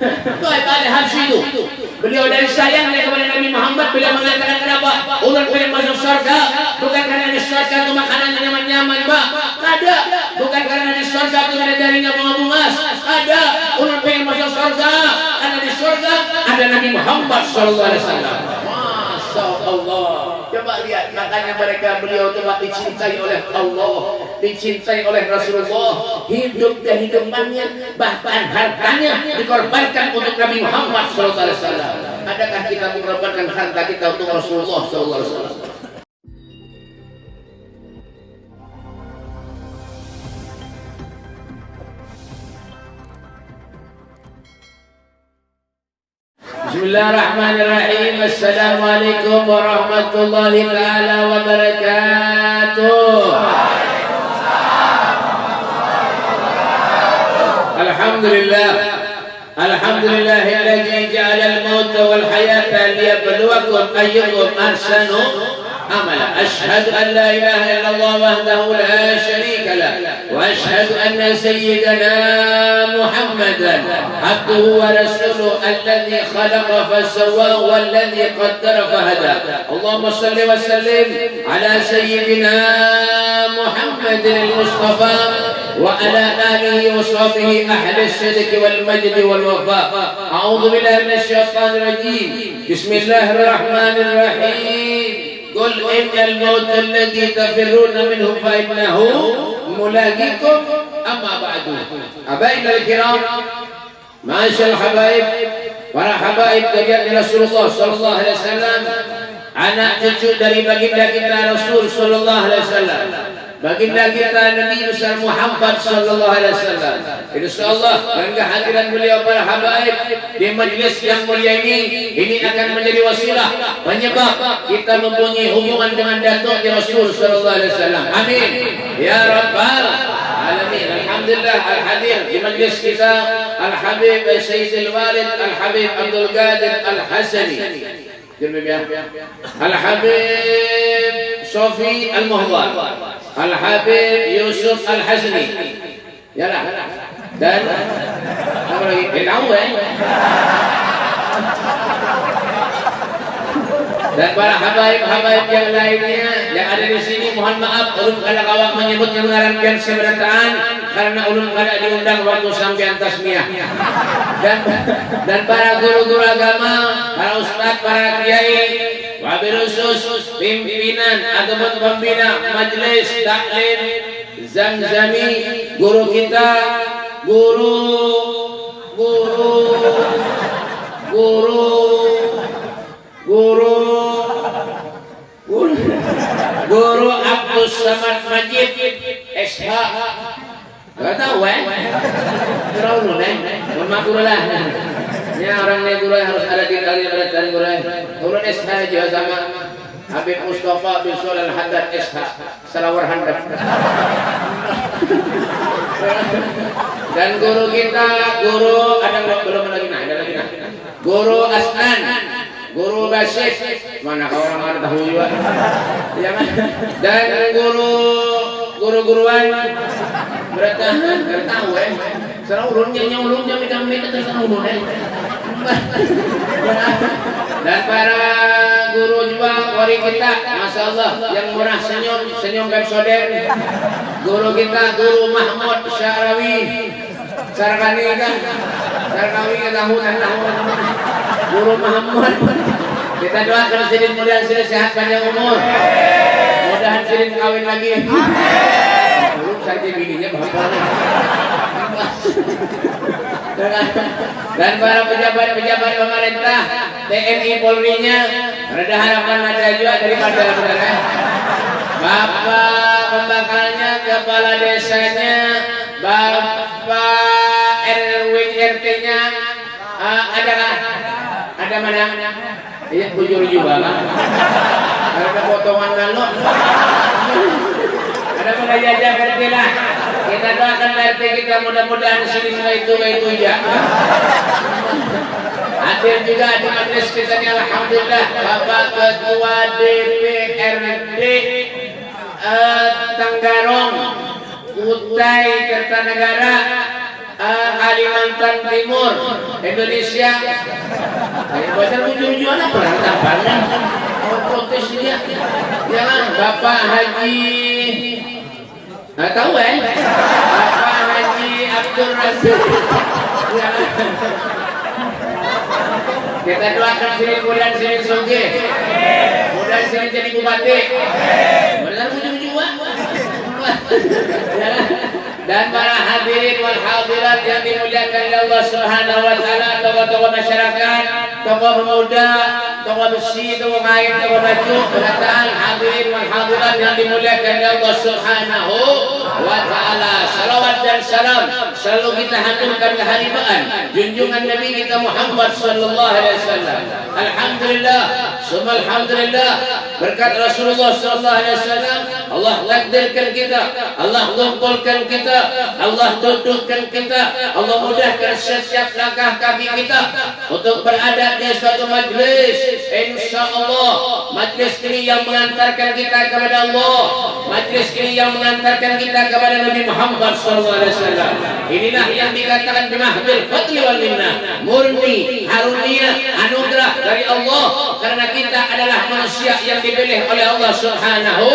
Itu ayat hadis itu. Beliau dari sayang kepada Nabi Muhammad, beliau mengatakan kenapa? Ulun pengen masuk surga, bukan karena di surga itu makanan nyaman-nyaman, Pak. Ada. Bukan karena di surga itu ada darinya bunga-bungas. Ada. Ulun pengen masuk surga karena di surga ada Nabi Muhammad sallallahu alaihi wasallam. Masya Allah. Coba lihat, makanya mereka beliau coba dicintai oleh Allah, dicintai oleh Rasulullah, hidup kehidupannya bahkan hartanya dikorbankan untuk Nabi Muhammad SAW. Adakah kita mengorbankan harta kita untuk Rasulullah SAW? Bismillahirrahmanirrahim. Assalamualaikum warahmatullahi ta'ala wabarakatuh. Alhamdulillah. Alhamdulillahilladzi ja'ala al-mauta wal hayata liyabluwakum ayyukum ahsanu amala. Asyhadu an la ilaha illallah wahdahu la syarika lah wa asyhadu anna sayyidana Muhammadan abduhu wa rasuluhu alladzi khalaqa fasawwa walladzi qaddara fahada. Allahumma shalli wa sallim ala sayyidina Muhammadin al-Mustafa wa ala alihi wa sahbihi ahli as-sidq wal majd wal wafa. A'udzu billahi minasy syaithanir rajim. Bismillahirrahmanirrahim. قل إن الموت الذي تفرون منه فإنه ملاقيكم أما بعد. أبائنا الكرام معاشر الحبايب para habaib kalian Rasulullah sallallahu alaihi wasallam, anak cucu dari baginda kita Rasul sallallahu alaihi wasallam, baginda kita Nabi besar Muhammad sallallahu alaihi wasallam. Insyaallah dengan kehadiran beliau para habaib di majlis yang mulia ini akan menjadi wasilah penyebab kita mempunyai hubungan dengan datuk Rasul sallallahu alaihi wasallam. Amin ya rabbal alamin. Alhamdulillah al-hadir di majlis kita Al-Habib Sayyid Al-Walid Al-Habib Abdul Qadir Al-Hasani, Al-Habib Sofi Al-Muhdar, Al-Habib Yusuf Al-Hasani, yalah, dan apa lagi? Tahu dan para habaib-habaib yang lainnya yang ada di sini, mohon maaf ulun kada kawak menyebutnya mengarankan seberataan karena ulun kada diundang waktu sampean tasmiyah. Dan para guru-guru agama, para ustaz, para kiai, wabil khusus pimpinan ataupun pembina majelis taklim Zamzami, guru kita, Guru Abdul Samad Majid SH. Gak tahu terlalu bermakrulah. Ini orang guru harus ada di kalian dan guru. Guru SH juga sama Habib Mustafa bin Sulaiman Haddad SH Salawar Handap. Dan guru kita, guru ada belum lagi nah. Guru Asnan, Guru Basyir, mana kau orang ada tahu juga, ya kan? Dan guru-guruan bertahan, nggak tahu Serang ulunnya minta terus ulun Dan para guru juga wali kita, masya Allah, yang murah senyum episode. Guru kita, Guru Mahmud Syarawi, Sarkani kan, Sarkawi tahu. Guru Muhammad, kita doakan Sidin mudah sehat panjang umur, mudahan Sidin kawin lagi. Belum saja bininya bapak. Dan para pejabat pemerintah, TNI Polri-nya, ada harapan ada juga daripada saudara. Bapak pembakalnya, kepala desanya, Bapak RW RT-nya, adakah? Ada mana? Iya, bujur juga kan? Ada potongan lalu. Ada pengajaran RT lah. Kita doakan RT kita mudah-mudahan sini itu ya. Hadir juga di majelis kita ini, alhamdulillah Bapak Ketua DPRD Tenggarong Kutai Kertanegara Kalimantan Timur, Indonesia. Bahasa ujung-ujungan apa? Berantakan. Protes dia. Jangan Bapak Haji. Tahu Bapak Haji Abdul Rasul. Kita doakan sini mudah sini sugih. Mudah sini jadi bupati. Benar ujung-ujungan. Dan para hadirin wal hadirat yang dimuliakan oleh Allah Subhanahu wa taala, tokoh-tokoh masyarakat, tokoh pemuda, tokoh besi, tokoh kain, tokoh baju, berataan hadirin wal hadirat yang dimuliakan oleh Allah Subhanahu wa taala. Salawat dan salam selalu kita haturkan keharibaan junjungan Nabi kita Muhammad sallallahu alaihi wasallam. Alhamdulillah, summa alhamdulillah, berkat Rasulullah sallallahu alaihi wasallam Allah takdirkan kita, Allah kumpulkan kita, Allah dudukkan kita, Allah mudahkan setiap langkah kaki kita untuk berada di suatu majlis. InsyaAllah majlis ini yang mengantarkan kita kepada Allah, majlis ini yang mengantarkan kita kepada Nabi Muhammad SAW. Inilah yang dikatakan bimahbil fadli wal minnah, murni harunia anugerah dari Allah, karena kita adalah manusia yang dipilih oleh Allah Subhanahu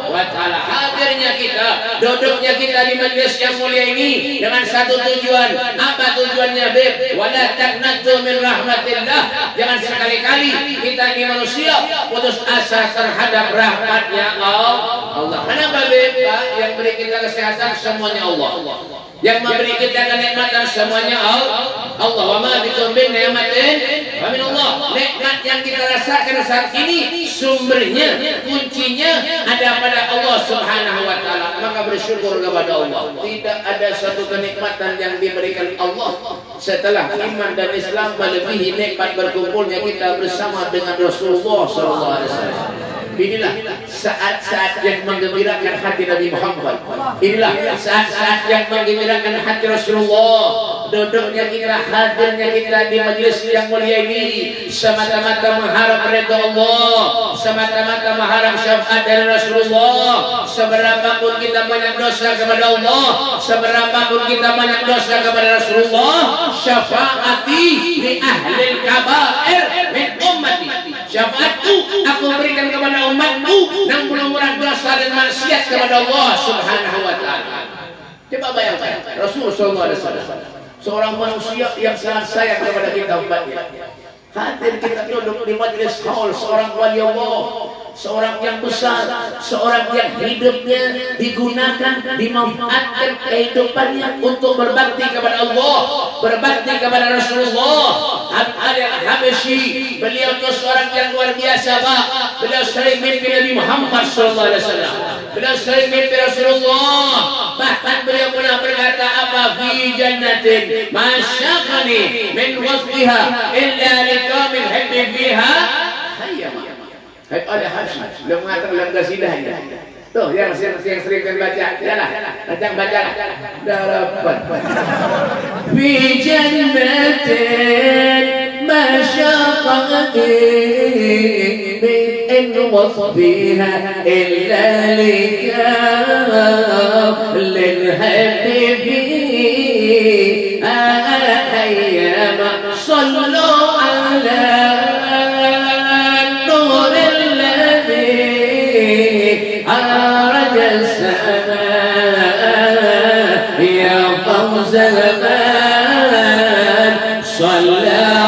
wa taala. Hadirnya kita, duduknya kita di majlis yang mulia ini dengan satu tujuan. Apa tujuannya, Beb? Wala taqnatu min rahmatillah. Jangan sekali-kali kita ini manusia putus asa terhadap rahmatnya Allah. Kenapa, Beb? Yang beri kita kesehatan semuanya Allah. Yang memberi kita kenikmatan semuanya Allah. Wa ma bikum min ni'matin fa min Allah. Nikmat yang kita rasakan saat ini sumbernya, kuncinya ada pada Allah Subhanahu wa taala. Maka bersyukur kepada Allah. Tidak ada satu kenikmatan yang diberikan Allah setelah iman dan Islam melebihi nikmat berkumpulnya kita bersama dengan Rasulullah sallallahu alaihi wasallam. Inilah saat-saat yang menggembirakan hati Nabi Muhammad. Inilah saat-saat yang menggembirakan hati Rasulullah. Duduknya kita, hadirnya kita di majlis yang mulia ini semata-mata mengharap ridha Allah, semata-mata mengharap syafaat dari Rasulullah. Seberapapun kita banyak dosa kepada Allah, seberapapun kita banyak dosa kepada Rasulullah, syafaati li ahli kabair min ummati. Syafaatku aku berikan kepada umatku yang murah dosa dan maksiat kepada Allah Subhanahu wa taala. Coba bayangkan Rasulullah sallallahu alaihi wasallam, seorang manusia yang sangat sayang kepada kita umatnya. Hadir kita duduk di majlis haul seorang wali Allah, seorang yang besar, seorang yang hidupnya digunakan, dimanfaatkan kehidupannya untuk berbakti kepada Allah, berbakti kepada Rasulullah. Al-Habsyi, beliau itu seorang yang luar biasa, Pak. Beliau sering mimpi Nabi Muhammad sallallahu alaihi wasallam. Beliau sering mimpi Rasulullah. Bahkan beliau pernah berkata, apa fi jannatin masyaqani min wasfiha illa liqamin habbi fiha hayyama. Ada hadis beliau mengatakan dalam qasidahnya. Tuh yang sering kan baca, yalah, bacalah. Dapat. Fi jannatin masyaqani min wasfiha illa liqam lil habibi ayyama sallu ala nur alladhi araja as-sama ya fawz al-man salla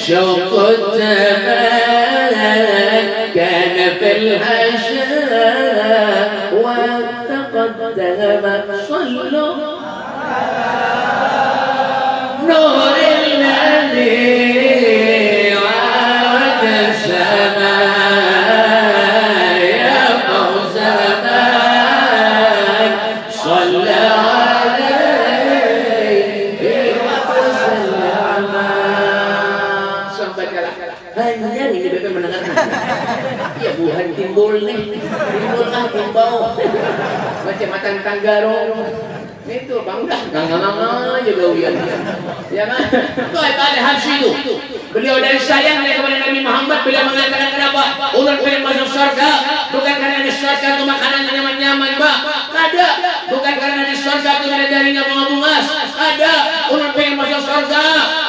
شوق الزمان كان في الهشام وتقدم صلوا نور الذي عاد السماء يا فوز من صلى hanya ini bebek mendengarkan. Ya buhan timbul nih, timbul timbau. Macam matang tanggaro. Itu bang dah ngang juga uyan. Ya kan? Itu ada Habsyi itu. Beliau dari sayang kepada Nabi Muhammad, beliau mengatakan kenapa? Ulun pengen masuk surga, bukan karena di surga itu makanan nyaman-nyaman, Pak. Ada. Bukan karena di surga itu ada darinya bunga-bunga. Ada. Ulun pengen masuk surga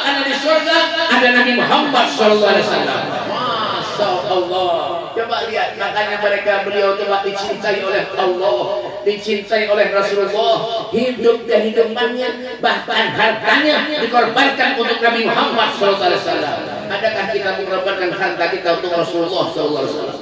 karena di surga ada Nabi Muhammad sallallahu alaihi wasallam. Masya Allah. Coba lihat, makanya mereka beliau coba dicintai oleh Allah, dicintai oleh Rasulullah, hidup kehidupannya bahkan hartanya dikorbankan untuk Nabi Muhammad SAW. Adakah kita mengorbankan harta kita untuk Rasulullah SAW?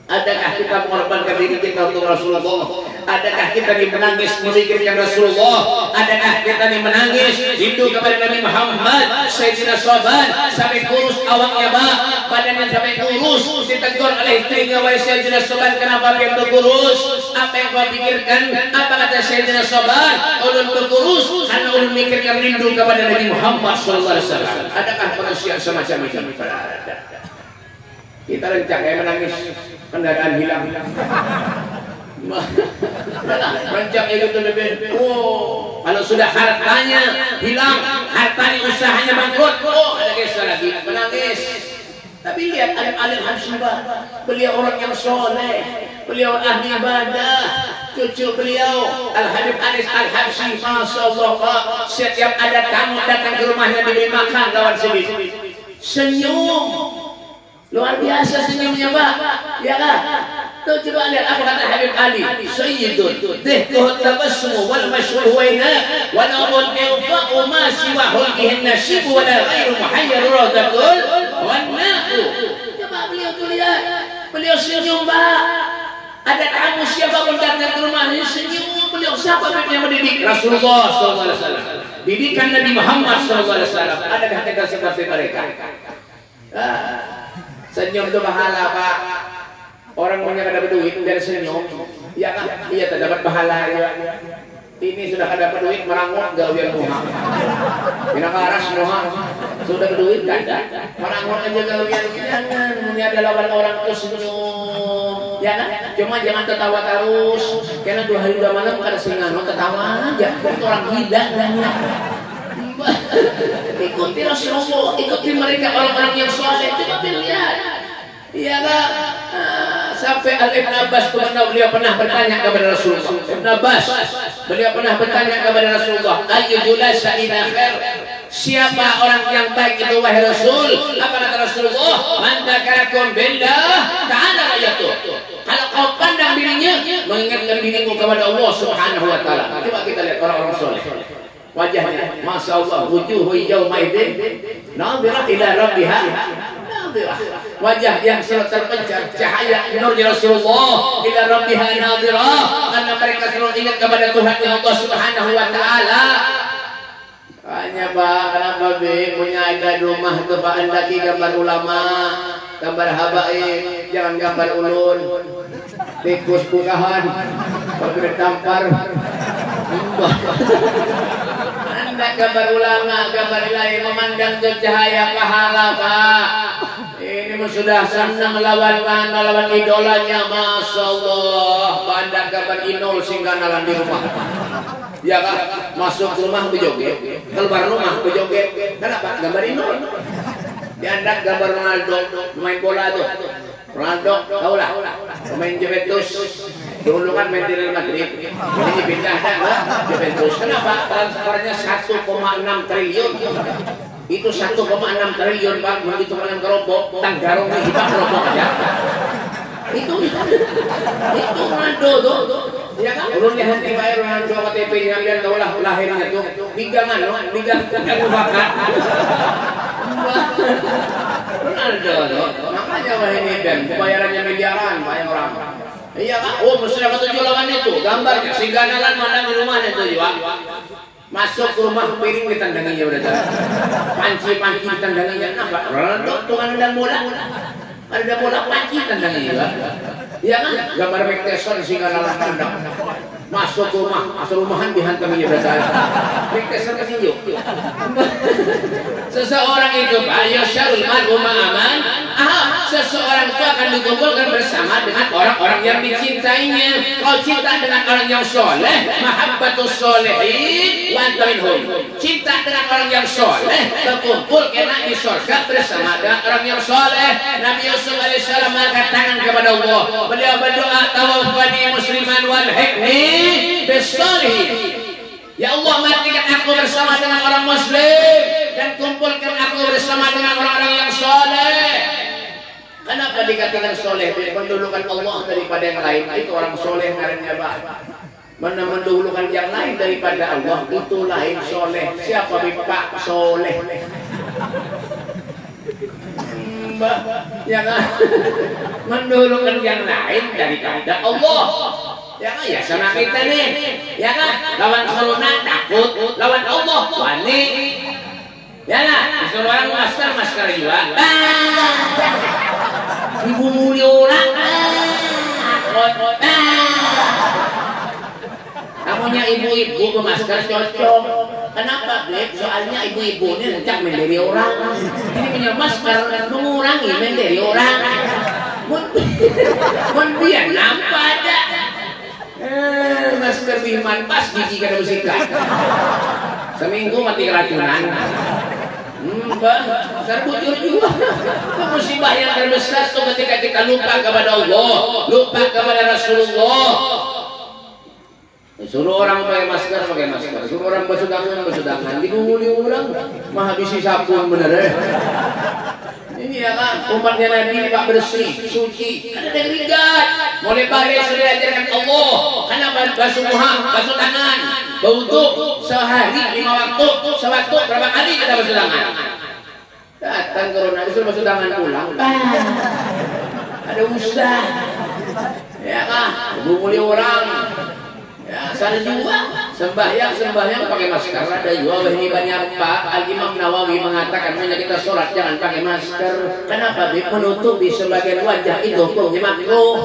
Adakah kita mengorbankan diri kita untuk Rasulullah? Adakah kita menangis memikirkan Rasulullah? Adakah kita menangis rindu kepada Nabi Muhammad? Sayyidina Soban sampai kurus awaknya, Pak, badannya sampai kurus, ditegur oleh istrinya, wahai Sayyidina Soban, kenapa dia berkurus? Apa yang kau pikirkan? Apa kata Sayyidina Soban? Ulun berkurus karena ulun mikirkan rindu kepada Nabi Muhammad SAW. Adakah manusia semacam itu? Kita rencang kayak menangis, kendaraan hilang. Rencang itu lebih. Oh, kalau sudah hartanya hilang, hartanya usahanya bangkrut, oh ada kisah lagi menangis. Tapi lihat alim-alim Habsyi, beliau orang yang soleh, beliau ahli ibadah. Cucu beliau Al-Habib Anis Al-Habsyi, Masya Allah, Pak, setiap ada tamu datang ke rumahnya diberi makan lawan sedih, senyum. Luar biasa senyumnya, Pak. Ya kan? Tuh coba lihat apa kata Habib Ali. Sayyidun dihkuhu tabassum wal mashhur waina wa nabul infaqu ma siwa hulqihin nasib wa la ghairu muhayyar radakul wan naqu. Coba beliau tuh lihat. Beliau senyum, Pak. Ada tamu siapapun datang ke rumahnya senyum. Beliau siapa yang mendidik? Rasulullah SAW. Didikan Nabi Muhammad SAW. Adakah kita seperti mereka? Senyum itu pahala, Pak. Orang punya dapat duit dari senyum, ya kan? Iya, dapat pahala. Ya. Ini sudah dapat duit merangut gak biar muha. Bina karas muha. Sudah berduit kan? Merangut aja gak biar jangan. Ini ada lawan orang itu senyum, ya kan? Cuma jangan tertawa terus. Karena 2 hari 2 malam kada singan, tertawa aja. Itu orang gila namanya. Ikuti Rasulullah, ikuti mereka orang-orang yang soleh. Coba lihat, iya kan? Sampai Ibn Abbas beliau pernah bertanya kepada Rasulullah. Ibn Abbas beliau pernah bertanya kepada Rasulullah, ayyuhul sa'ina khair, siapa orang yang baik itu wahai Rasul? Apa kata Rasulullah? Man dzakarakum billah ta'ala ayatuh. Kalau kau pandang dirinya, mengingatkan dirimu kepada Allah Subhanahu wa taala. Coba kita lihat orang-orang soleh. Wajahnya, Masya Allah, wujuhu yawma idin nadhirah ila rabbiha nadhirah. Wajah yang selalu terpencar cahaya nurnya Rasulullah ila rabbiha nadhirah, karena mereka selalu ingat kepada Tuhan Allah Subhanahu wa taala. Hanya, Pak, kenapa punya ada rumah tuh Pak, andaki gambar ulama, gambar habaib, jangan gambar ulun. Tikus bukahan, kalau tampar. Anda gambar ulama, gambar ilahi, memandang ke cahaya pahala, Pak. Ini sudah senang lawan idolanya, Masya Allah. Pandang gambar inol sehingga nalan di rumah. Ya kan? Masuk rumah bejoget, keluar rumah bejoget. Kenapa? Gambar inol. Diandak gambar Ronaldo, main bola tuh. Ronaldo, tahu lah, pemain Juventus. Dulu kan main di Real Madrid, ini pindah ke Juventus. Kenapa? Transfernya 1,6 triliun. Itu 1,6 triliun, Pak. Begitu dengan kerombok, tanggarongnya kita kerombok aja. Itu Ronaldo tuh. Ya kan? Belum dihenti bayar Ronaldo KTP-nya, biar tahu lah lahirnya tuh. Ligangan, ligang bakat. Ronaldo tuh. Makanya wah ini dan bayarannya miliaran, banyak orang. Iya kan? Oh, sudah ketujuh lawan itu gambarnya sehingga nalan mana di rumahnya itu juga. Masuk ke rumah piring ditandanginya udah tahu. Panci ditandanginya. Kenapa? Ronaldo tuh kan ada bola. Ada bola panci ditandanginya. Iya kan? Gambar Mike Tyson sehingga nalan tandang. Masuk ke rumah, masuk rumahan dihantaminya udah tahu. Mike Tyson kesinju. Seseorang itu, ayo syarul mar'u ma'aman. seseorang itu akan dikumpulkan bersama dengan orang-orang yang dicintainya. Kau cinta dengan orang yang soleh, mahabbatus solehin wa anta minhum. Cinta dengan orang yang soleh, berkumpul kena di surga bersama dengan orang yang soleh. Nabi Yusuf alaihissalam mengangkat tangan kepada Allah. Beliau berdoa, tawaffani musliman wal hikmi bis-sholihin. Ya Allah, matikan aku bersama dengan orang muslim dan kumpulkan aku bersama dengan orang-orang yang soleh. Kenapa dikatakan soleh? Mendahulukan Allah daripada yang lain. Itu orang soleh ngarannya Pak. Mana mendahulukan yang lain daripada Allah, itu lain soleh. Siapa Pak soleh? Mbak, ya kan? Mendahulukan yang lain daripada Allah. Ya kan, ya sama kita nih, ya kan, lawan corona takut, lawan Allah wani, ya kan, disuruh orang masker juga, ibu muli orang, namanya ibu-ibu masker cocok, kenapa Blek? Soalnya ibu-ibu ini rencak mendiri orang, ini punya masker mengurangi mendiri orang, dia nampak aja. Masker Bihman pas gigi kada bersikat. Seminggu mati keracunan. Mbak, terbujur juga. Musibah yang terbesar itu ketika kita lupa kepada Allah, lupa kepada Rasulullah. Suruh orang pakai masker, suruh orang bersudangan, digunguli orang, menghabisi sabun bener. Ini ya kan, umatnya Nabi Pak bersih, suci, ada yang ringan. Mulai baris sudah diajarkan Allah. Karena basuh muka, basuh tangan, berwudu sehari 5 waktu, sewaktu berapa kali kita basuh tangan. Datang corona disuruh basuh tangan pulang. Ada ustaz, ya kan, bumuli orang. Ya, sana juga sembahyang pakai masker. Ada juga ini banyak Pak. Al-Imam Nawawi mengatakan hanya kita sholat jangan pakai masker. Kenapa? Menutupi sebagian wajah itu hukumnya makruh.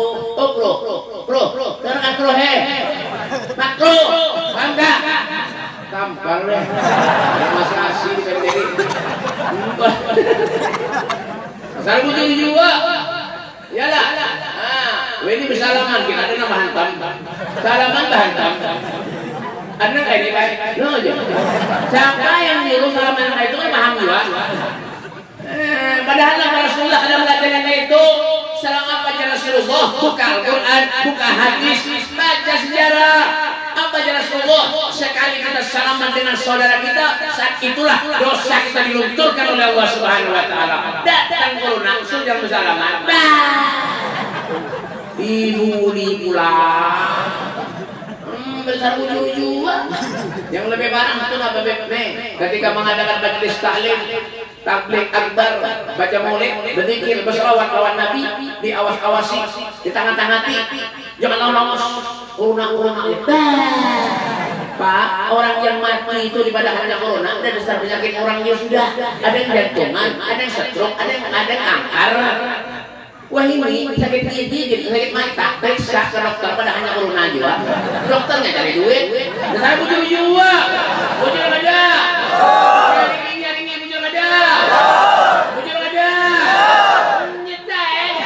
Terang makruh makruh, bangga. Tampar deh. Mas kasih di sendiri. Asal bujuk juga. Yalah. Ini bersalaman, kita ada nama hantam. Salaman bahantam. Ada nggak ini Pak? No aja. Siapa yang nyuruh salaman itu kan paham juga. Padahal Rasulullah ada mengatakan itu. Salam apa aja Rasulullah? Buka Al-Quran, buka hadis, baca sejarah. Apa aja Rasulullah? Sekali kita salaman dengan saudara kita, saat itulah dosa kita dilunturkan oleh Allah Subhanahu Wa Taala. Datang corona, sudah bersalaman. Dibuli pulang besar ujung juga. Yang lebih parah itu apa nih? Ketika mengadakan majelis tabligh akbar, baca maulid, berzikir, berselawat lawan Nabi, diawas-awasi, ditangani, jangan lolos corona. Pak, orang yang mati itu daripada hanya corona, ada besar penyakit orang yang sudah ada yang jantungan, ada yang stroke, ada yang kanker. Wah ini sakit gigi, sakit mata, periksa ke dokter pada hanya corona juga. Dokternya cari duit, saya bujur juga, bujur ada, ini bujur ada, nyetai.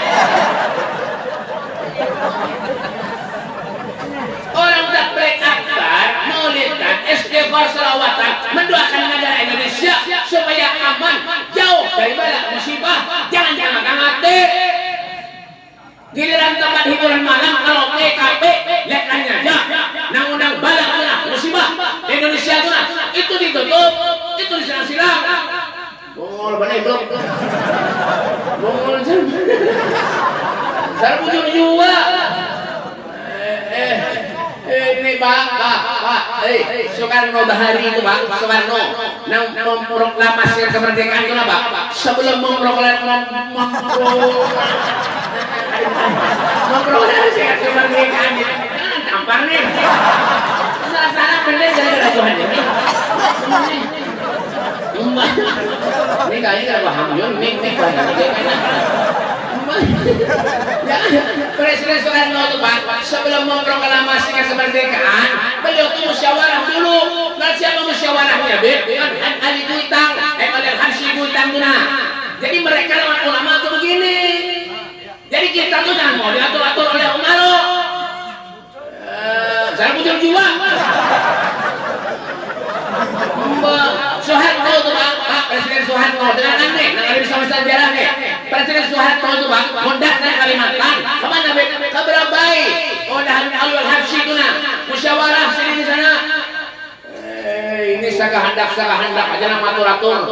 Orang tak akbar, maulidan, istighfar, salawatan, mendoakan negara Indonesia supaya aman, jauh dari bala musibah, jangan mati. Giliran tempat hiburan malam kalau PKP lihat aja undang-undang balak musibah Indonesia itu ditutup, itu disilang-silang. Bongol bener belum? Bongol Sarbujur juga. Ini Pak, Soekarno Bahari itu Pak, Soekarno memproklamasi kemerdekaan itu Pak. Sebelum memproklamasi kemerdekaan tampar nih. Salah bener gara-gara Tuhan ini. Ini kayaknya nggak paham Yun, mik Presiden Soekarno itu Pak, sebelum memproklamasikan kemerdekaan, beliau itu musyawarah dulu. Nah siapa musyawarahnya? Ali Kuitang, Ali Harsi Kuitang. Jadi mereka ulama itu begini. Jadi kita tuh jangan mau diatur-atur oleh Umar. Saya muncul jiwa. Soeharto tuh Pak, Presiden Soeharto dengan aneh, nggak bisa masalah sejarah nih. Presiden Soeharto tuh Pak, mondasnya Kalimantan, kemana ke Berabai, udah Alul Habsyi tuh nah, musyawarah sini di sana. Ini sakahandak aja nama atur-atur.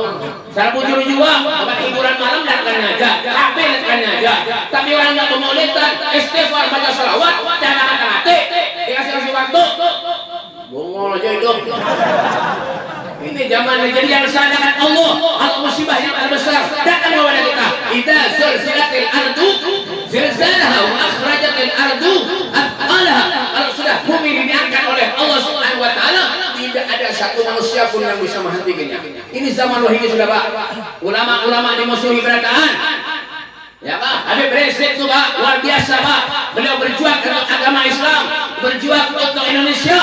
Saya bujur juga, bukan hiburan malam dan kan aja, tapi kan aja. Tapi orang nggak mau lihat, istighfar baca salawat, jangan hati, dikasih waktu. Bongol aja hidup. Ini zaman jadi yang disanakan Allah musibah yang terbesar datang kepada kita. Idza zulzilatil ardu zilzalaha wa akhrajatil ardu athqalaha. Kalau sudah bumi diangkat oleh Allah Subhanahu wa taala, tidak ada satu manusia pun yang bisa menghentikannya. Ini zaman wahyu sudah Pak. Ulama-ulama dimusuhi berataan. Ya Pak, Habib Rizik itu Pak, luar biasa Pak. Beliau berjuang untuk agama Islam, berjuang untuk Indonesia.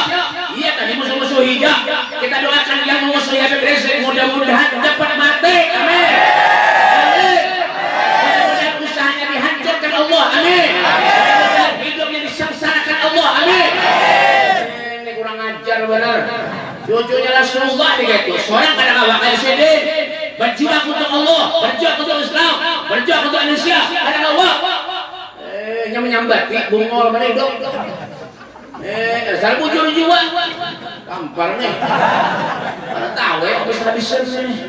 Iya tadi musuh-musuh hijab. Kita doakan yang memusuhi Habib Rizik mudah-mudahan dapat mati. Amin. Amin. Mudah-mudahan usahanya dihancurkan Allah. Amin. Mudah-mudahan hidupnya disengsarakan Allah. Amin. Ini kurang ajar benar. Cucunya Rasulullah begitu. Seorang kadang bakal sedih. Berjuang untuk Allah, berjuang untuk Islam, berjuang untuk Indonesia. Kadang Allah. Yang menyambat bungol mana hidup. Saya bujur juga. Tampar nih. Mana tahu ya, habis-habisan nih.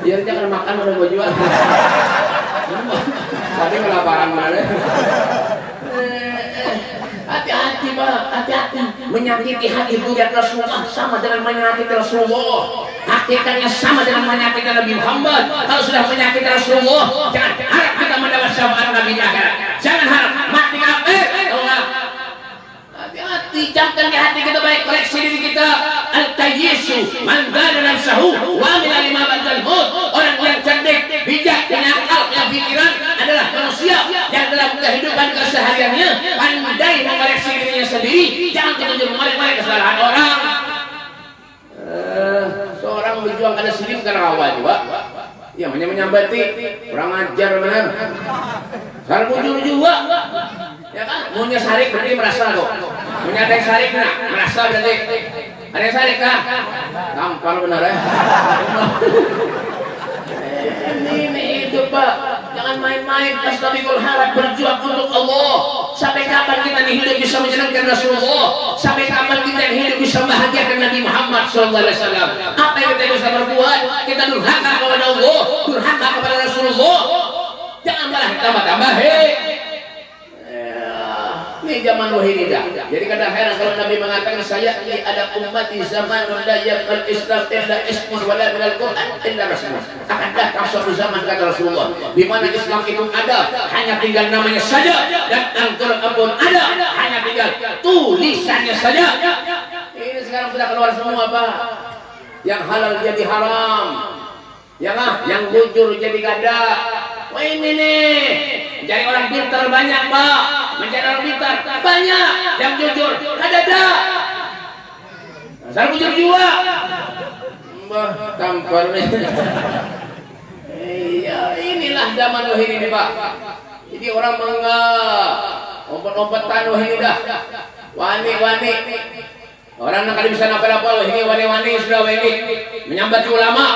Biar jangan makan udah gua jual. Tadi kelaparan mana? Hati-hati Pak, hati-hati. Menyakiti hati zuriat Rasulullah sama dengan menyakiti Rasulullah. Hakikatnya sama dengan menyakiti Nabi Muhammad. Kalau sudah menyakiti Rasulullah, jangan harap kita mendapat syafaat Nabi di akhirat. Jangan harap mati kafir. Hati-hati, camkan di hati kita baik, koreksi diri kita. Al-Qayyisu man dana nafsahu wa amila lima ba'dal maut. Orang yang cerdik, bijak, punya akal, punya pikiran adalah manusia yang dalam kehidupan kesehariannya pandai mengoreksi dirinya sendiri. Jangan kita menyuruh kesalahan orang. Seorang berjuang karena sendiri karena awal juga. Ya menyambati, kurang ajar benar. Kalau bujur juga. Ya kan? Maunya sarik berarti merasa kok. Maunya ada yang sarik nah, merasa berarti. Ada yang sarik kah? Gampang benar ya. Ini hidup Pak. Jangan main-main. Astagfirullah, harap berjuang untuk Allah. Sampai kapan kita nih hidup bisa menyenangkan Rasulullah? Sampai kapan kita hidup bisa membahagiakan Nabi Muhammad SAW? Apa yang kita bisa berbuat? Kita durhaka kepada Allah, durhaka kepada Rasulullah. Jangan malah tambah-tambah. Ini zaman wahyu dah. Jadi kadang heran kalau Nabi mengatakan saya ini ada umat di zaman la yaqal Islam illa ismun wala min al-Qur'an illa rasul. Akan datang suatu zaman kata Rasulullah di mana Islam itu ada hanya tinggal namanya saja dan Al-Qur'an pun ada hanya tinggal tulisannya saja. Ini sekarang sudah keluar semua Pak. Yang halal jadi haram. Ya kan? Yang jujur jadi gada. Wah ini nih. Mencari orang pintar banyak Pak. Mencari orang pintar banyak. Yang jujur ada. Saya jujur juga. Mbah tampar nih. Iya inilah zaman wahyu ini Pak. Jadi orang ompet-ompetan wahyu dah. Wani-wani. Orang nak bisa apa-apa ini wani-wani sudah wani menyambat ulama.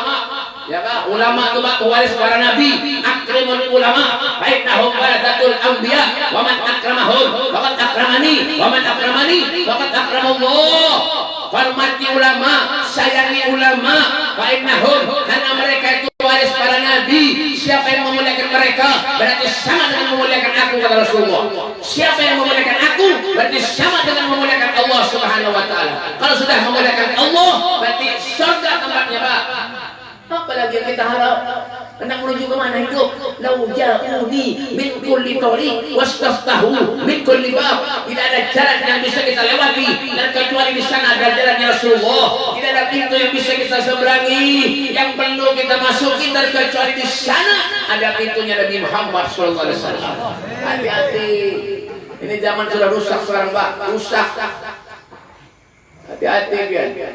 Ya Pak, ulama itu Pak pewaris para nabi. Akrimul ulama, bainahum waradatul anbiya, wa man akramahum faqad akramani, wa man akramani faqad akramallah. Hormati ulama, sayangi ulama, bainahum karena mereka itu waris para nabi. Siapa yang memuliakan mereka berarti sama dengan memuliakan aku kata Rasulullah. Siapa yang memuliakan aku berarti sama dengan memuliakan Allah Subhanahu wa taala. Kalau sudah memuliakan Allah berarti surga tempatnya Pak. Apalagi yang kita harap hendak menuju ke mana hidup? Lau ja'uni min kulli tariq wastaftahu min kulli bab. Tidak ada jalan yang bisa kita lewati dan kecuali di sana ada jalannya Rasulullah. Tidak ada pintu yang bisa kita seberangi yang perlu kita masuki dan kecuali di sana ada pintunya Nabi Muhammad SAW. Hati-hati. Ini zaman sudah rusak sekarang Pak, rusak. Hati-hati kan.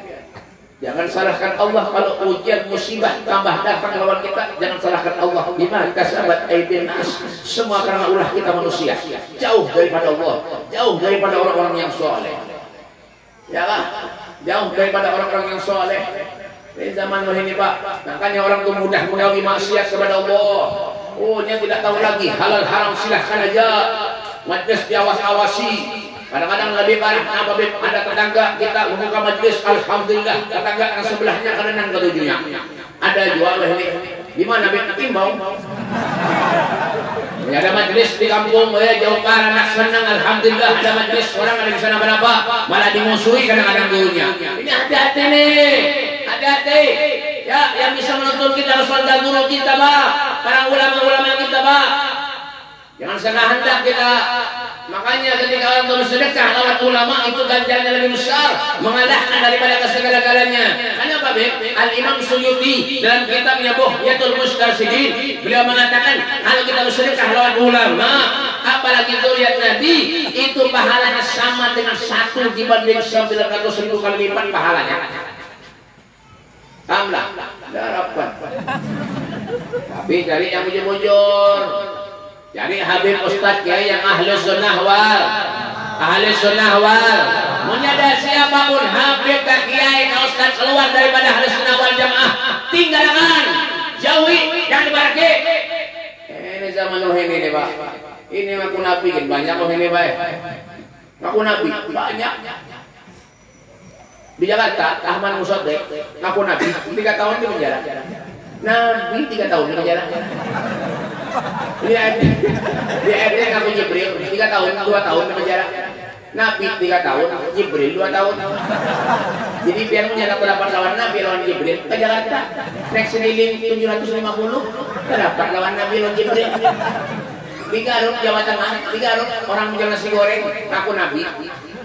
Jangan salahkan Allah kalau ujian musibah tambah datang lawan kita. Jangan salahkan Allah. Bima kasabat aydin nas. Semua karena ulah kita manusia. Jauh daripada Allah, jauh daripada orang-orang yang soleh. Ya lah, jauh daripada orang-orang yang soleh. Di zaman ini Pak, makanya orang tuh mudah menggawi maksiat kepada Allah. Oh, dia tidak tahu lagi halal haram, silahkan aja. Majlis diawas-awasi. Kadang-kadang lebih parah, kenapa ada tetangga kita membuka majlis, alhamdulillah tetangga yang sebelahnya kadang ketujuhnya. Ada jual ini. Di mana Bib timbau? Ya, ada majlis di kampung, jauh parah, anak senang, alhamdulillah ada majlis, orang ada di sana berapa? Malah dimusuhi kadang-kadang gurunya. Ini hati-hati nih, hati-hati. Ya, yang bisa menuntut kita harus ada guru kita, Pak. Para ulama-ulama kita, Pak. Jangan setengah hendak kita. Makanya ketika orang itu bersedekah lewat ulama itu ganjarannya lebih besar, mengalahkan daripada segala-galanya. Kenapa, Beb? Al-Imam Suyuti dalam kitabnya Bughyatul Mustarsyidin beliau mengatakan kalau kita bersedekah lewat ulama, apalagi zuriat Nabi, itu pahalanya sama dengan 1 dibanding 900.000 kali lipat pahalanya. Tamlah, darapkan. Tapi cari yang mujur-mujur. Jadi Habib Ustadz Kiai yang ahli sunnah wal, ahli sunnah wal. Menyadari siapapun Habib dan Kiai kalau Ustadz keluar daripada ahli sunnah wal jamaah, tinggalkan, jauhi, jangan dibaraki. Ini zaman ini nih Pak. Ini ngaku nabi kan banyak ini Pak. Ngaku nabi banyak. Di Jakarta Ahmad Musaddiq ngaku nabi 3 tahun di penjara. Nabi 3 tahun di penjara. Dia ngaku Jibril 3 tahun, 2 tahun di penjara. Nabi 3 tahun, Jibril 2 tahun. Jadi biar punya dapat lawan Nabi lawan Jibril ke Jakarta. Naik seniling 750 dapat lawan Nabi lawan Jibril. Di Garut Jawa Tengah, di Garut orang jual nasi goreng ngaku Nabi.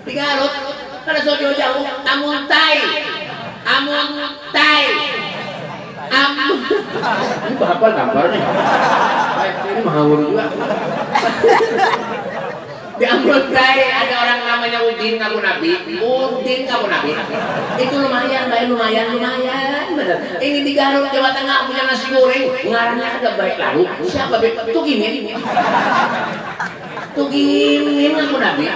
Di Garut kada jauh-jauh amun tai. Ini hafal gambar nih. Ini mahawur juga. Di Ambon ada orang namanya Udin ngaku Nabi. Udin ngaku Nabi. Itu lumayan, baik lumayan. Bener. Ini di Garut Jawa Tengah punya nasi goreng. Ngarangnya ada baik lalu. Siapa Tuh gini. Tuh gini ngaku Nabi.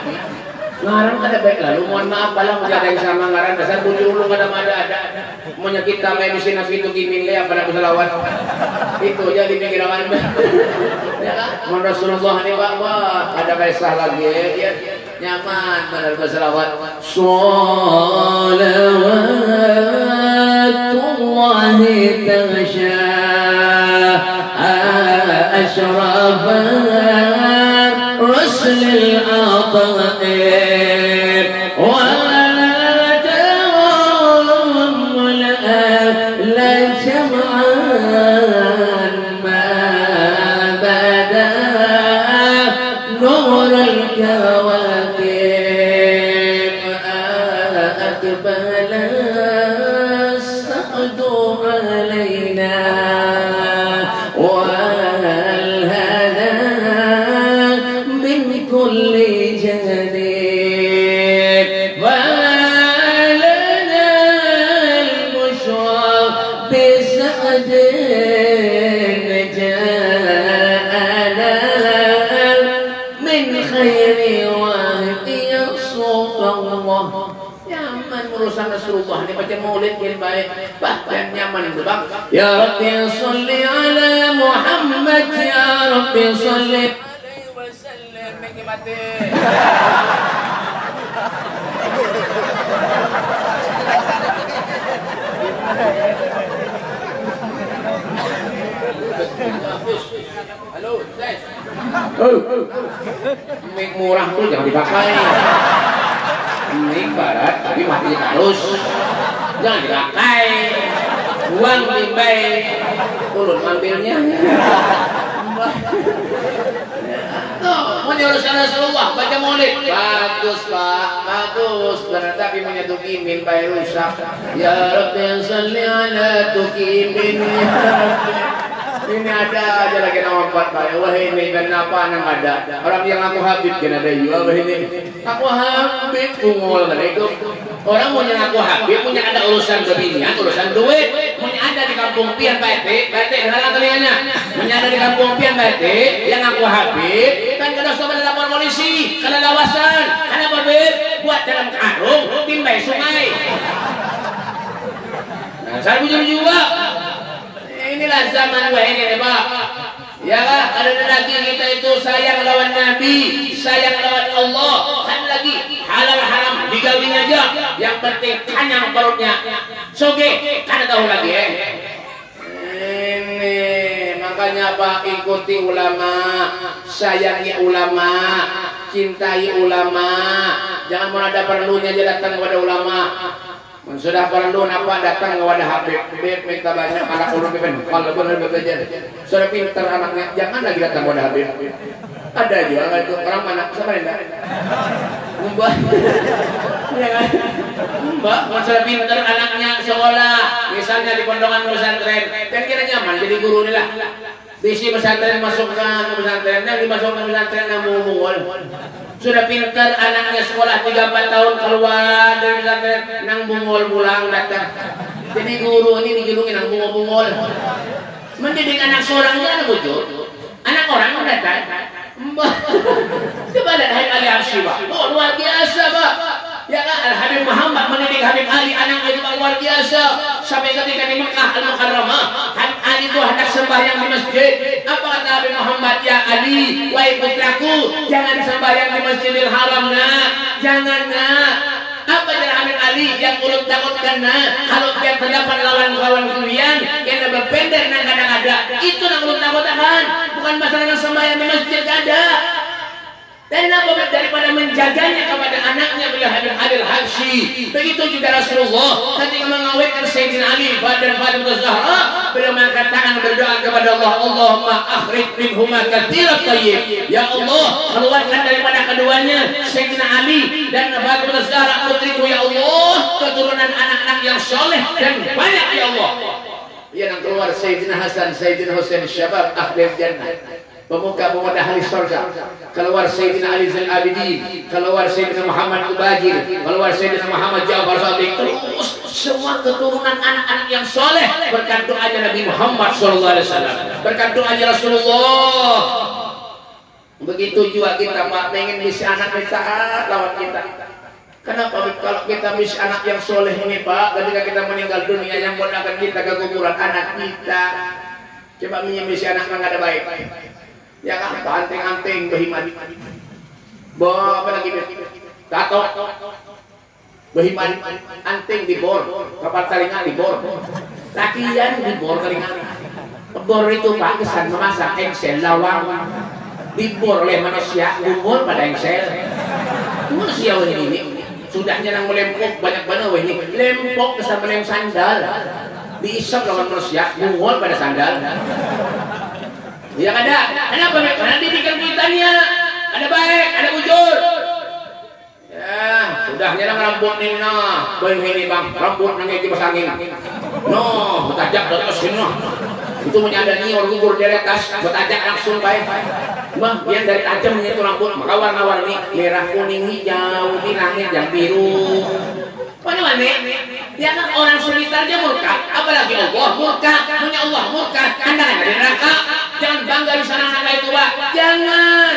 Ngarang ada baik lalu, mohon maaf kalau ada yang sama ngarang dasar bunyi ulu ada maunya kita main mesin nasi itu giming le apa nak bisa lawan itu aja di pinggir awan ya kan mohon Rasulullah ini Pak wah ada kisah lagi ya nyaman benar berselawat sholawatullahi taghsha ashrafat rusulil aqair Rasulullah ini baca maulid yang baik bahkan nyaman itu Bang. Ya Rabbi sholli ala Muhammad ya Rabbi sholli alaihi wasallam nikmati. Halo, Zai. Mik murah tuh jangan dipakai. Ini barat tapi mati terus jangan dipakai buang timbai turun ambilnya mau nyurusan Rasulullah baca maulid bagus Pak bagus benar tapi punya tukimin bayi rusak ya Rabbi sholli ala tukimin ya Rabbi ini ada aja lagi nama hebat Pak. Wah ini kenapa nang ada orang yang aku Habib kan ada juga wah ini. Aku Habib bungol kan itu. Orang punya aku Habib punya ada urusan beginian, urusan duit. Punya ada di kampung pian Pak RT halang telinganya. Punya ada di kampung pian Pak RT yang aku Habib kan kada usah lapor polisi, kada lawasan. Ada Habib buat dalam karung timbai sungai. Nah, saya bujur juga. Inilah zaman wah ini Pak. Ya kan, ada lagi kita itu sayang lawan Nabi, sayang lawan Allah, kan lagi halal haram digawin aja. Yang penting kenyang perutnya. Soge, kan tahu lagi Ini makanya Pak ikuti ulama, sayangi ulama, cintai ulama. Jangan mau ada perlunya aja datang kepada ulama. Sudah perlu apa datang kepada Habib minta banyak anak ulun pimpin kalau benar belajar sudah pintar anaknya jangan lagi datang kepada Habib. Ada juga itu orang mana siapa enggak Mbak ya kan Mbak sudah pintar anaknya sekolah misalnya di pondongan pesantren kan kira nyaman jadi guru nih lah bisi pesantren masukkan ke pesantren yang dimasukkan ke pesantren namun sudah pintar anaknya sekolah 3-4 tahun keluar dari pesantren nang bungol pulang datang jadi guru ini dijulungi nang bungol mendidik anak seorang itu ada bujur anak orang datang coba lihat Habib Ali Habsyi Pak luar biasa Pak ya kan Habib Muhammad mendidik Habib Ali anak itu luar biasa sampai ketika di Mekah Al-Mukarramah Habib Ali itu hendak sembahyang di masjid apa kata Habib Muhammad ya Ali wahai putraku jangan sembahyang di Masjidil Haram nak jangan nak apa jalan Habib Ali yang ulun takutkan nak kalau dia terdapat lawan kawan kalian yang berpendek dan kadang-kadang itu yang ulun takutkan bukan masalah sembahyang di masjid ada. Dan daripada menjaganya kepada anaknya beliau Habib Ali Habsyi. Begitu juga Rasulullah ketika mengawetkan Sayyidina Ali dan Fatimah Zahra, beliau mengatakan berdoa kepada Allah, Allahumma akhrij minhuma katsiran thayyib. Ya Allah, keluarkan daripada keduanya Sayyidina Ali dan Fatimah Zahra putriku ya Allah, keturunan anak-anak yang soleh dan banyak ya Allah. Yang keluar Sayyidina Hasan, Sayyidina Husain syabab ahli jannah. Pemuka-pemuda ahli surga, keluar Sayyidina Ali Zain Abidin, keluar Sayyidina Muhammad Ubajir, keluar Sayyidina Muhammad Ja'far Shadiq, terus semua keturunan anak-anak yang soleh berkat doanya Nabi Muhammad SAW, berkat doanya Rasulullah. Begitu juga kita Pak, pengen bisa anak kita lawan kita. Kenapa kalau kita bisa anak yang soleh ini Pak, ketika kita meninggal dunia yang mendoakan kita ke kuburan anak kita, coba menyembisi anak yang ada baik. Ya kan, anting-anting behiman. Bawa apa lagi? Tato. Behiman, anting dibor, kapal telinga dibor. Lakian dibor telinga. Bor itu Pak kesan memasak engsel lawang. Dibor oleh manusia, umur pada engsel. Manusia ini sudah nyerang melempok banyak banget ini. Lempok kesan melem sandal. Diisap lawan manusia, umur pada sandal. Ya ada, kenapa? Karena didikan kuitannya ada baik, ada bujur. Ya, sudah nyerang rambut nih nah, ini bang, rambut nangis kipas angin. No, betajak terus sini no. Itu menyadari orang gugur dari atas, betajak langsung baik. Bang, yang dari tajam itu rambut, maka warna-warni merah, kuning, hijau, di langit yang biru. Mana-mana? Ya kan orang sekitarnya murka, apalagi Allah murka, punya Allah murka, anda ada di neraka. Jangan bangga di sana anak itu Pak, jangan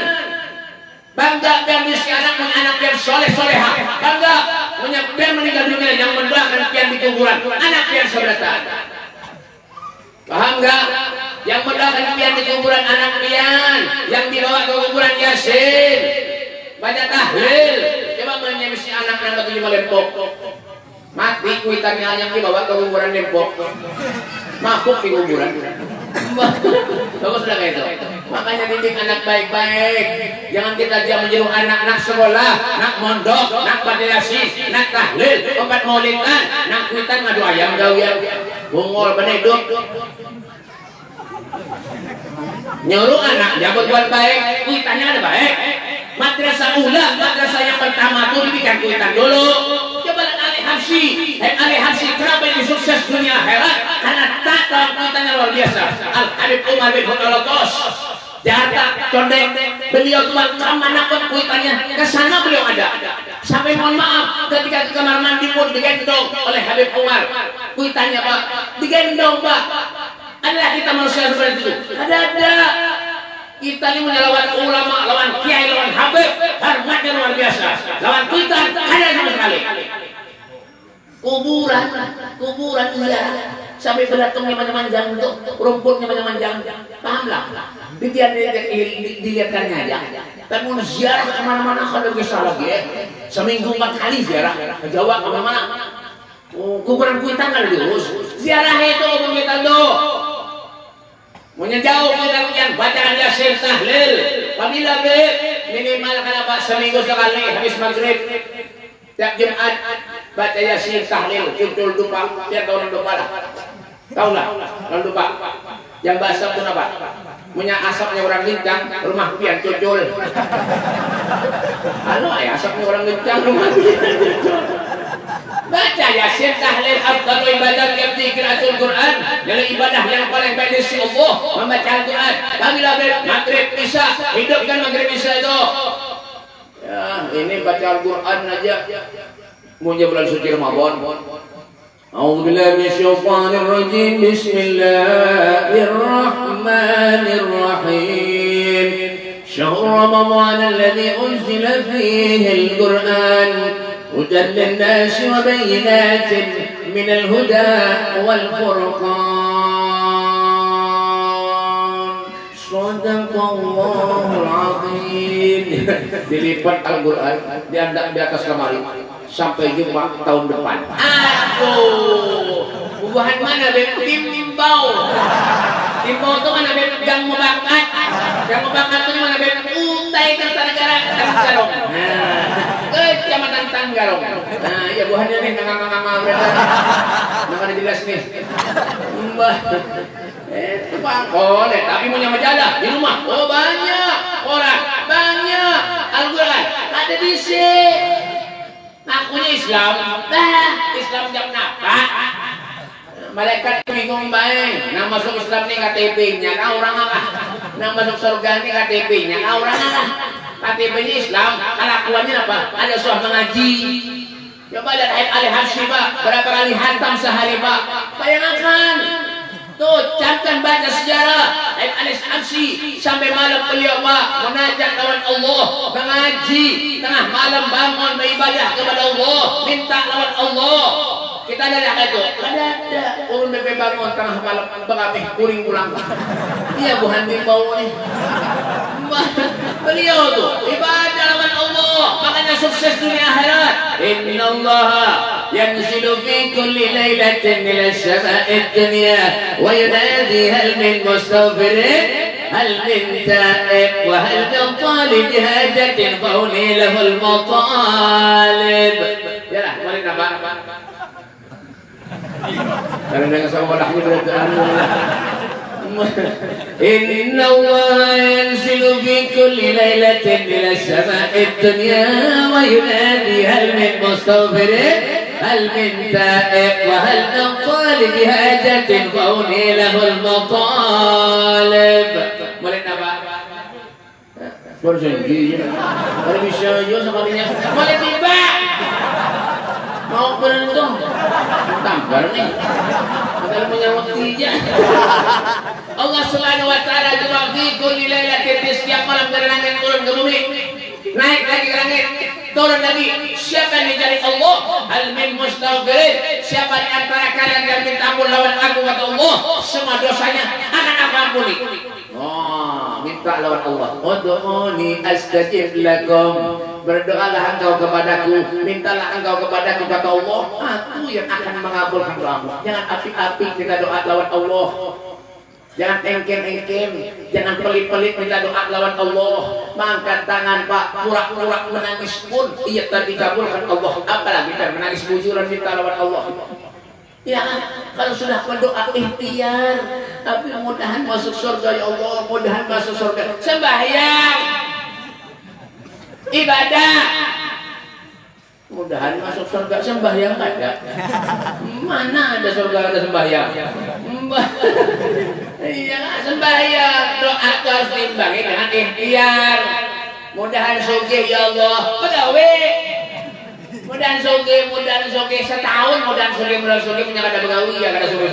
bangga dan di anak punya anak yang soleh-soleha, bangga punya pian meninggal dunia yang mendoakan pian di kuburan, anak pian seberatan. Paham nggak? Yang mendoakan pian di kuburan anak pian, yang dibawa ke kuburan Yasin, banyak tahlil. Coba menyemisi anak yang bagi lima lempok, mati kuitannya yang dibawa ke kuburan lempok, mabuk di kuburan. Bagus sudah kayak itu. Makanya didik anak baik-baik. Jangan kita jam menjeruh anak sekolah, nak mondok, nak patriasi, nak tahlil, obat maulidan, nak kuitan ngadu ayam gawian, bungol beneduk. Nyuruh anak jabut buat baik, kuitannya ada baik. Madrasah ula, madrasah yang pertama tuh dibikin kuitan dulu. Coba Ali Habsyi, Ali Habsyi kenapa ini sukses dunia akhirat? Karena tata kuitannya luar biasa. Al Habib Umar bin Khattab Jakarta, Condeng, beliau kemana pun kuitannya, ke sana beliau ada. Sampai mohon maaf, ketika ke kamar mandi pun digendong oleh Habib Umar. Kuitannya Pak, digendong Pak. Adalah kita manusia seperti itu. Ada. Kita ini lawan ulama, lawan kiai, lawan Habib, hormatnya luar biasa. Lawan kuitan, ada sama sekali. Kuburan ziarah. Sampai beratungnya manjang untuk rumputnya manjang, pahamlah. Dilihatkannya aja. Tapi mau ziarah kemana-mana kalau bisa lagi. Seminggu 4 kali ziarah ke Jawa kemana-mana. Kuburan kuitan kan diurus. Ziarah itu kuburan tuh. Maunya jauh kita bacaan Yasin tahlil. Pamila minimal kalau seminggu sekali habis maghrib. Tiap Jumat baca Yasin tahlil, judul dupa, dia tahu dupa lah. Tahu lah, dupa. Yang bahasa pun apa? Punya asapnya orang lincang, rumah pian judul. Halo, asapnya orang lincang, rumah pian judul. Baca Yasin tahlil afdalu ibadah yang qiraatul Quran. Adalah ibadah yang paling baik dari Allah, membaca Al-Quran. Pamila maghrib isya, hidupkan maghrib isya itu. Ya, ini baca Al-Quran aja. Punya bulan suci Ramadan. A'udzubillahi minasyaitonir rajim. Bismillahirrahmanirrahim. Syahrul Ramadan alladzi unzila fihi al-Qur'an hudan lin-nasi wa bayyinatin minal huda wal furqan. Shadaqallahul azim. Dilipat Al-Quran di atas lemari sampai Jumat tahun depan. Aduh, buahan mana Beb? Timbau itu mana Beb? Yang membakat itu mana Beb? Utai Kertanegara Tanggarong. Kecamatan Tanggarong. Nah, iya buahannya nih ngang-ngang berapa? Nggak jelas nih. Mbah. Boleh, tapi punya majalah di rumah. Oh banyak orang, banyak Al-Quran. Ada di sini. Akunya Islam, Islam jam napa? Malaikat bingung baik. Nah masuk Islam ni KTP-nya, kau orang apa? Nah masuk surga ni KTP-nya, kau orang apa? KTP-nya Islam, kelakuannya apa? Ada suah mengaji. Coba lihat ayat Al-Habsyi Pak, berapa kali hantam sehari Pak? Bayangkan. Tuh, camkan baca sejarah ayat Al-Habsyi sampai malam beliau Pak munajat lawan Allah, mengaji, tengah malam bangun beribadah kepada Allah, minta lawan Allah. Kita ada itu, ada urun bebe bangun tengah malam pengamih kuring pulang. Iya buhan bau nih. Beliau tuh ibadah lawan Allah, makanya sukses dunia akhirat. Innallaha yanzilu fi kulli lailatin ila as-sama'i ad-dunya wa yunadi hal min mustaghfirin hal min ta'ib wa hal min talib hajatin fa'uni lahul matalib. Yalah, mari nampak. Kalau dengan sama lahnya berarti إن الله ينزل في كل ليلة إلى السماء الدنيا وينادي هل من مستغفر هل من تائب وهل من طالب حاجة فأولي له المطالب. Boleh nampak? Berjanji, kalau bisa aja sekalinya. Boleh tiba. Mau beruntung, tampar nih. Kalau punya waktu aja. Allah Subhanahu wa taala di kulli lailatin, setiap malam dari langit turun ke bumi. Naik lagi ke langit, turun lagi. Siapa yang mencari Allah? Hal min mustaghfirin. Siapa di antara kalian yang minta ampun lawan aku kata Allah, semua dosanya akan aku ampuni. Oh, minta lawan Allah. Ud'uni astajib lakum. Berdoalah engkau kepadaku, mintalah engkau kepadaku kata Allah, aku yang akan mengabulkan doamu. Jangan api-api kita doa lawan Allah. Jangan engken-engken, jangan pelit-pelit minta doa lawan Allah. Mangkat tangan Pak, pura-pura menangis pun ia dikabulkan Allah. Apalagi kita menangis bujuran minta lawan Allah. Ya, kalau sudah berdoa ikhtiar, tapi mudahan masuk surga ya Allah, mudahan masuk surga. Sembahyang, ibadah, mudahan masuk surga. Sembahyang ada? Mana ada surga ada sembahyang? Iya, sembahyang, doa harus diimbangi dengan ikhtiar. Mudahan sugih ya Allah. Pegawe. Mudahan sugih setahun mudahan sugih punya kada begawi ya kada sugih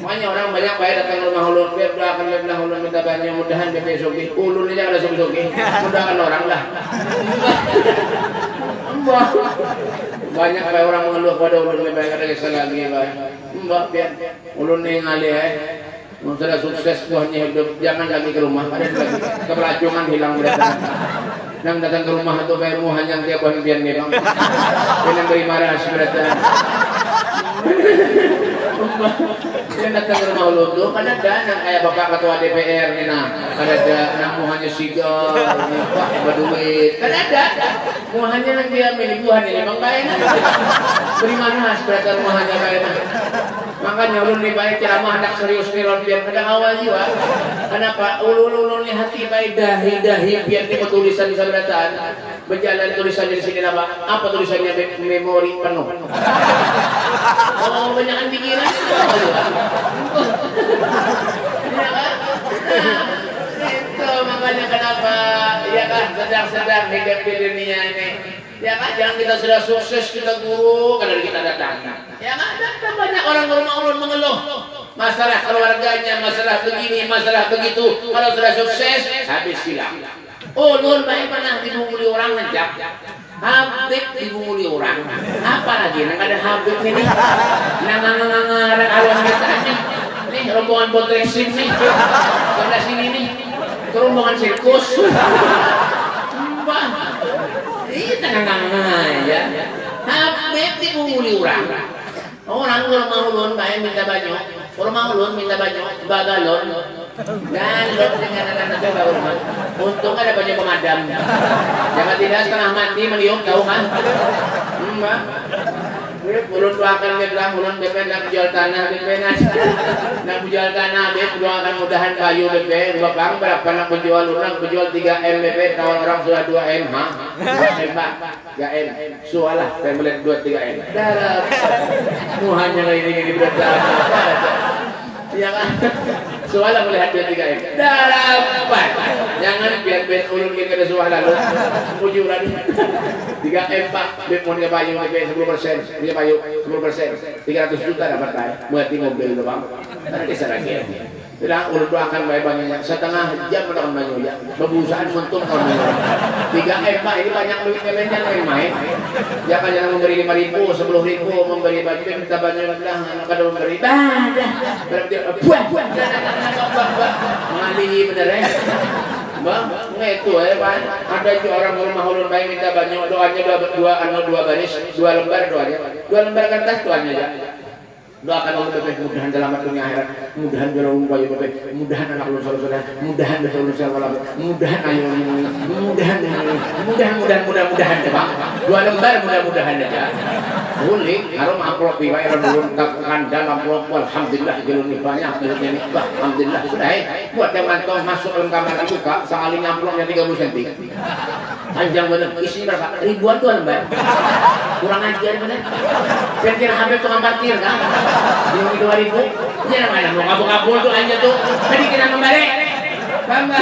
makanya orang banyak baik datang ke rumah ulun biar doakan lebih ulun minta banyak mudahan BP sugih ulun aja kada sugih mudahan orang lah banyak baik orang mengeluh pada ulun lebih baik kada kisah lagi baik mbak biar ulun nih ngalih sudah sukses buahnya hidup jangan lagi ke rumah ada lagi keberacungan hilang berdatang yang datang ke rumah itu bayar muhan yang tiap bulan biar nih bang yang beri marah berdatang yang datang ke rumah lu tuh kan ada yang kayak bapak ketua DPR nih nah ada yang muhannya sigar pak berduit kan ada muhannya yang dia milik Tuhan ini bang bayar beri marah berdatang muhannya bayar makanya ulun nih baik ceramah anak serius nih lon biar kadang awal jiwa kenapa ulun nih hati baik dahi biar nih tulisan bisa berataan berjalan tulisannya di sini apa tulisannya memori penuh oh banyakan pikiran itu makanya kenapa ya kan sedang hidup di dunia ini ya kan jangan kita sudah sukses kita guru kadang kita datang ya kan datang banyak orang ke rumah ulun mengeluh masalah keluarganya masalah begini masalah begitu kalau sudah sukses habis silang ulun baik pernah dibunguli orang ngejak Habib dibunguli orang apa lagi nang ada Habib ini nang awan kita nih rombongan botrexing nih sebelah sini nih rombongan sirkus mbak iya tenang aja Habib dibunguli orang kalau mau ulun baik minta banyak kalau mau ulun minta banyak bagalon galon dengan anak-anak coba rumah untung ada banyak pemadam jangan tidak setengah mati meniup tahu kan mbak ulun doakan bilang ulun BP nak jual tanah BP nak jual tanah BP doakan mudahan kayu BP bapak berapa nak menjual ulun menjual 3M BP tahun orang sudah 2M 2M pak 3M sualah saya melihat 2-3M darah muhanya ini berat ya kan soalnya melihat 2-3M dapat jangan biar ulun kita ada soal lalu ujuran 3M pak mau dia payu 10% dia payu 10% 300 juta dapat saya buat mobil itu bang nanti saya lagi bilang ulun doakan baik-baiknya setengah jam mendoakan banyak ya berusaha mentung kalau 3M pak ini banyak duit kalian yang main-main jangan memberi 5.000 10.000 memberi baju minta banyak bilang anak kada memberi berarti buah ngalihi bener ya bang itu ya pak ada juga orang rumah ulun baik minta banyak doanya dua baris 2 lembar doanya 2 lembar kertas doanya ya doakan Allah bebek mudahan selamat dunia akhirat mudahan juara bayu bebek mudahan anak ulun saudara mudahan betul ulun saudara mudahan ayo mudahan coba 2 lembar mudah-mudahan aja boleh harum amplop wae ulun kandang amplop alhamdulillah jelun banyak jelunnya nih alhamdulillah sudah buat yang mantau masuk dalam kamar buka sekali amplopnya 30 cm panjang bener isi berapa ribuan tuh lembar kurang ajar bener pikir hampir tukang parkir kan di 2000 jangan mana mau kabur-kabur tuh aja tuh tadi kita membalik bangga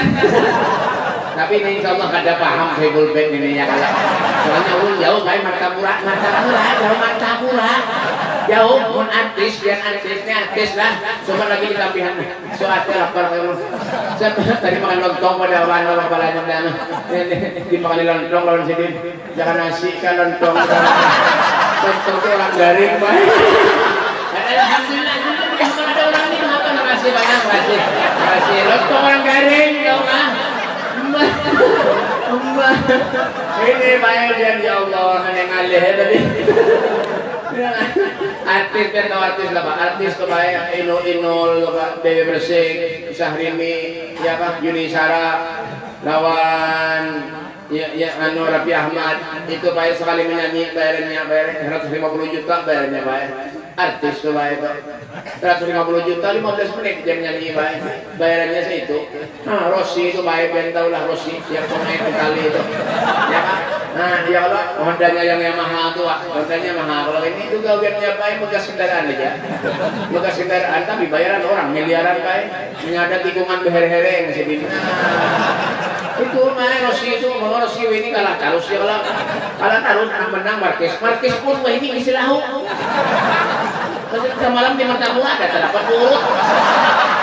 tapi ini insya Allah kada paham Saiful Bed ini ya kalau soalnya ulun jauh kayak martapura jauh pun artis dan artisnya artis lah cuma lagi ditampihan soalnya lapar tadi makan lontong pada orang kepalanya dan dimakan lontong lawan sidin jangan nasi kan lontong lontong itu orang garing baik alhamdulillah ada orang ini apa makasih banyak makasih lontong orang garing tau kan Mbak ini bayar dia ya Allah yang ngalih tadi artis kan tau artis lah pak artis kebayang Inul Dewi Persik Syahrini ya pak Yuni Sara lawan ya anu Raffi Ahmad itu bayar sekali menyanyi bayarnya 150 juta bayarnya bayar artis tuh baik tuh 150 juta 15 menit dia nyanyi baik bayarannya segitu. Nah Rossi itu baik ben tau lah Rossi yang pemain Itali itu ya kan. Nah ya Allah Hondanya yang Yamaha tuh Hondanya mahal. Kalau ini juga biarnya baik bekas kendaraan aja bekas kendaraan tapi bayaran orang miliaran baik ada tikungan beher-hereng sedih. Itu main Rossi itu mau Rossi ini kalah terus ya kalah terus menang Marquez pun wah ini istilahu malam di Martapura ada terdapat urut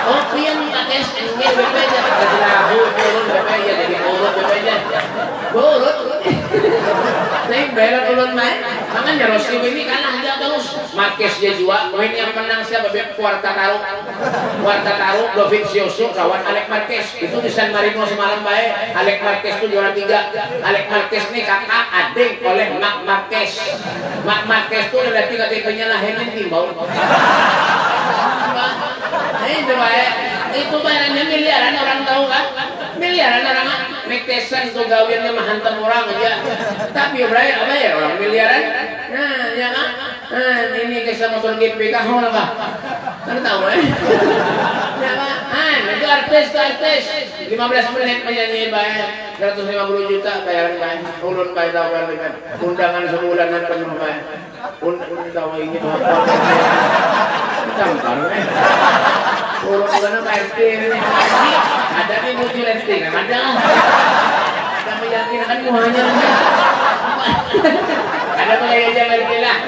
oh iya nih Marquez ini BP aja istilahu urut BP aja jadi urut BP aja urut naik bayar ulun main makanya Rossi ini kalah aja terus Marquez dia juga poin yang menang siapa Quartararo Dovizioso lawan Alex Marquez itu di San Marino semalam baik Alex Marquez itu juara 3 Alex Marquez ini kakak adik oleh Marc Marquez itu udah tiga-tiganya lahirin timbau itu baik itu bayarannya miliaran orang tahu kan miliaran orang Mike Tyson itu gawiannya menghantam orang aja tapi apa ya orang miliaran nah ya kan nah ini kisah motor GP kahol kah kan tahu ya kan itu artis 15 menit menyanyi bayar 150 juta bayaran bayar ulun bayar tahu kan undangan sebulanan penuh bayar undangan tahu ini apa gampang ulun mana PRT ini ada di muncul listing ada meyakinkan semuanya ada pengajian berkilah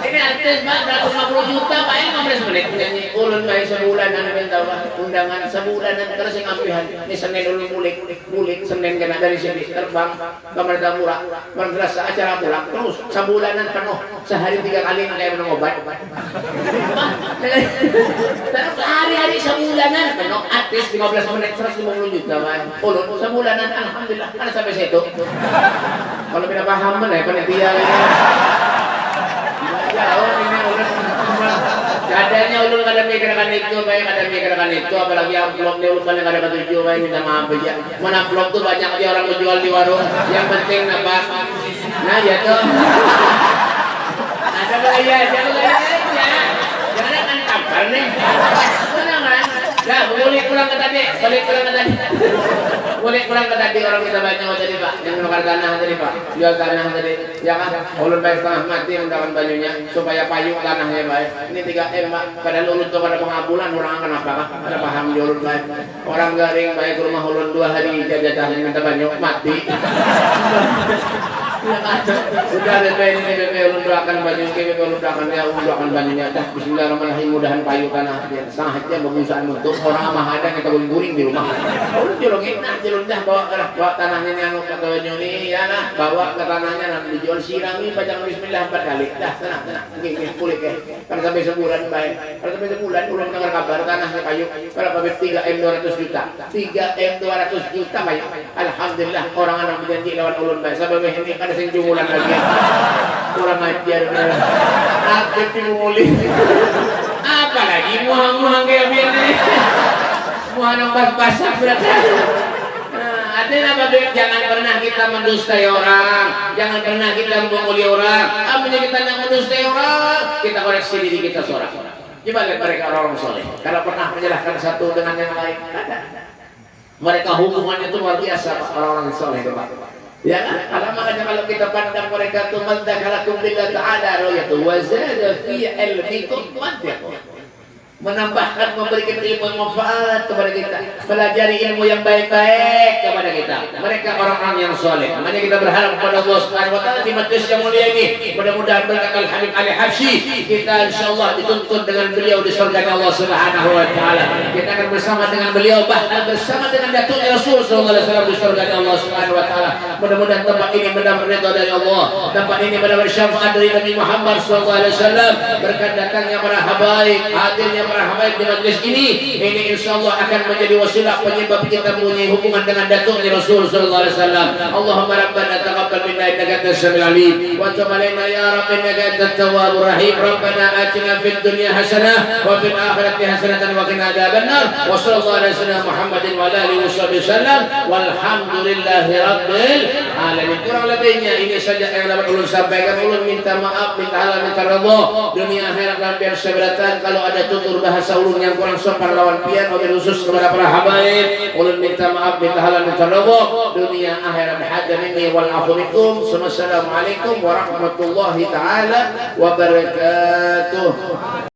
ini artis Pak 150 juta Pak 15 menit nyanyi ulun bayar sebulanan tahu undangan sebulanan terus yang ampihan ini Senin ulun mulik Senin kena dari sini terbang ke Martapura berasa acara pulang terus sebulanan penuh sehari 3 kali kayak minum obat terus hari-hari sebulanan penuh artis 15 menit 150 juta Pak ulun sebulanan alhamdulillah kan sampai situ kalau tidak paham mana ya panitia jauh ini ulun adanya ulun kada mikirkan itu baik kada mikirkan itu apalagi amplop dia ulun paling kada ketujuh baik minta maaf aja mana amplop tuh banyak dia orang menjual di warung yang penting apa nah ya tuh ada bahaya aja jangan kan kabar nih nah boleh pulang ke tadi orang kita banyak tadi Pak yang menukar tanah tadi Pak jual tanah tadi ya kan ulun bayar setengah mati mendapat banyunya supaya payung tanahnya baik ini 3M Pak padahal ulun tuh pada pengabulan orang kenapa Pak ada paham di ulun baik orang garing baik ke rumah ulun 2 hari jajah minta banyak mati sudah BP ulun doakan banyunya BP ulun doakan ya ulun doakan banyunya dah bismillahirrahmanirrahim mudahan payu tanah sangat berusaha untuk orang mah ada yang guring di rumah ulun julungin nah julung dah bawa tanahnya yang kata banyu ini ya nah bawa ke tanahnya nanti dijual sirami baca bismillah 4 kali dah tenang gini kulit ya kan sampai sebulan baik kalau sampai sebulan ulun dengar kabar tanahnya payu kalau sampai 3M 200 juta 3M 200 juta baik alhamdulillah orang anak berjanji lawan ulun baik sampai ini ada sing jumulan lagi kurang ajar aktif dimulih apalagi muang-muang kayak gini muang pas-pasan berarti artinya apa jangan pernah kita mendustai orang jangan pernah kita membuli orang apanya kita yang mendustai orang kita koreksi diri kita seorang coba lihat mereka orang soleh kalau pernah menyalahkan satu dengan yang lain ada mereka hubungannya itu luar biasa orang-orang soleh itu Pak ya kan? Makanya kalau kita pandang mereka itu mendakalakum billah ta'ala ra'yatu wa zada fi ilmikum wadyakum menambahkan memberikan ilmu manfaat kepada kita pelajari ilmu yang baik-baik kepada kita mereka orang-orang yang soleh makanya kita berharap kepada Allah Subhanahu wa taala di majelis yang mulia ini mudah-mudahan berkat Al-Habib Ali Habsyi kita insyaallah dituntun dengan beliau di surga Allah Subhanahu wa taala kita akan bersama dengan beliau bahkan bersama dengan Datuk Rasul sallallahu alaihi wasallam di surga Allah Subhanahu wa taala mudah-mudahan tempat ini mendapat ridha dari Allah tempat ini mendapat syafaat dari Nabi Muhammad sallallahu alaihi wasallam berkat datangnya para habaib hadirnya para habaib di majlis ini insyaallah akan menjadi wasilah penyebab kita punya hubungan dengan datuknya Rasul sallallahu alaihi wasallam. Allahumma rabbana taqabbal minna innaka antas samiul alim wa tub alaina ya rabbi innaka antat tawwabur rahim. Rabbana atina fid dunya hasanah wa fil akhirati hasanatan wa qina adzabannar. Wa sallallahu alaihi wasallam Muhammadin wa alihi wasallam walhamdulillahi rabbil alamin. Kurang lebihnya ini saja yang dapat ulun sampaikan. Ulun minta maaf, minta halal, minta redha dunia akhirat dan biar seberatan kalau ada tutur bahasa ulun yang kurang sopan lawan pian wabil khusus kepada para habaib. Ulun minta maaf, minta halal, minta redha dunia akhirat. Hadan ini wal afu minkum. Assalamualaikum warahmatullahi taala wabarakatuh.